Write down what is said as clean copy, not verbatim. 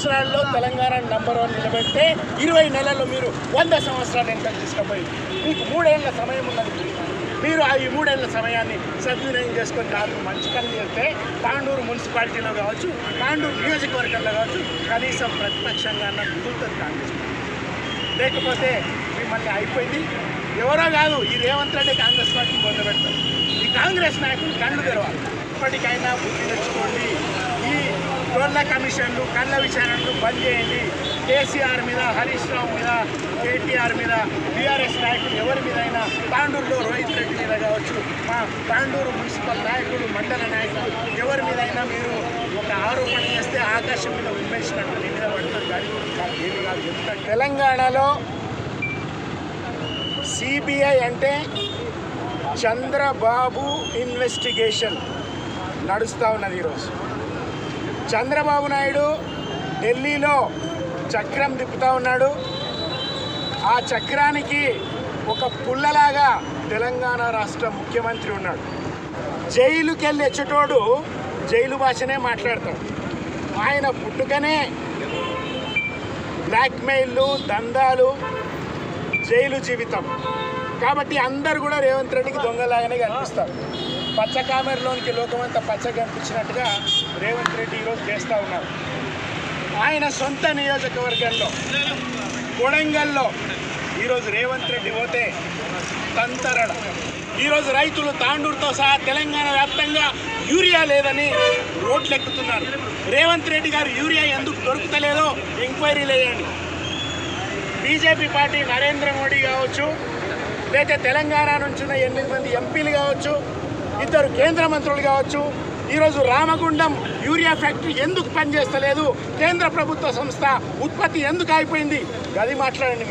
సంవత్సరాల్లో తెలంగాణ నంబర్ 1 నిలబెడితే 20 నెలల్లో మీరు 100 సంవత్సరాలు వెనక తీసుకుపోయి మీకు 3 ఏళ్ల సమయం ఉన్నది. మీరు ఆ 3 ఏళ్ల సమయాన్ని సద్వినియోగం చేసుకొని నాకు మంచి పని చేస్తే తాండూరు మున్సిపాలిటీలో కావచ్చు, తాండూరు నియోజకవర్గంలో కావచ్చు కనీసం ప్రతిపక్షంగా అన్న కుదురుతుంది కాంగ్రెస్. లేకపోతే మిమ్మల్ని అయిపోయింది. ఎవరో కాదు, ఈ రేవంత్ రెడ్డి కాంగ్రెస్ పార్టీ పొందబెడతారు. ఈ కాంగ్రెస్ నాయకులు కళ్ళు తెరవాలి. ఇప్పటికైనా బుద్ధి తెచ్చుకోండి. ఈ రోడ్ల కమిషన్లు, కళ్ళ విచారణలు బంద్ చేయండి. కేసీఆర్ మీద, హరీష్ రావు మీద, కేటీఆర్ మీద, బీఆర్ఎస్ నాయకులు ఎవరి మీద అయినా, తాండూరులో రోహిత్ రెడ్డి మీద కావచ్చు, మా తాండూరు మున్సిపల్ నాయకులు, మండల నాయకులు ఎవరి మీద అయినా మీరు ఒక ఆరోపణ చేస్తే ఆకాశం మీద ఉమ్మేసినట్టు మీ మీద పడుతుంది. కానీ ఏమి కాదు. ఎందుకంటే తెలంగాణలో సిబిఐ అంటే చంద్రబాబు ఇన్వెస్టిగేషన్ నడుస్తూ ఉన్నది. ఈరోజు చంద్రబాబు నాయుడు ఢిల్లీలో చక్రం తిప్పుతూ ఉన్నాడు. ఆ చక్రానికి ఒక పుల్లలాగా తెలంగాణ రాష్ట్ర ముఖ్యమంత్రి ఉన్నాడు. జైలుకి వెళ్ళి వచ్చేటోడు జైలు భాషనే మాట్లాడతాడు. ఆయన పుట్టుకనే బ్లాక్మెయిల్లు, దందాలు, జైలు జీవితం. కాబట్టి అందరు కూడా రేవంత్ రెడ్డికి దొంగలాగానే కనిపిస్తారు. పచ్చ కామెరలోనికి లోకమంతా పచ్చగా కనిపించినట్టుగా రేవంత్ రెడ్డి ఈరోజు చేస్తూ ఉన్నారు. ఆయన సొంత నియోజకవర్గంలో కొడంగల్లో ఈరోజు రేవంత్ రెడ్డి పోతే తంతరడ. ఈరోజు రైతులు తాండూరుతో సహా తెలంగాణ వ్యాప్తంగా యూరియా లేదని రోడ్లు ఎక్కుతున్నారు. రేవంత్ రెడ్డి గారు యూరియా ఎందుకు దొరుకుతలేదో ఎంక్వైరీలు వేయండి. బీజేపీ పార్టీ నరేంద్ర మోడీ కావచ్చు, లేకపోతే తెలంగాణ నుంచి ఉన్న 8 మంది ఎంపీలు కావచ్చు, 2 కేంద్ర మంత్రులు కావచ్చు, ఈరోజు రామగుండం యూరియా ఫ్యాక్టరీ ఎందుకు పనిచేస్తలేదు, కేంద్ర ప్రభుత్వ సంస్థ ఉత్పత్తి ఎందుకు అయిపోయింది, అది మాట్లాడండి మీరు.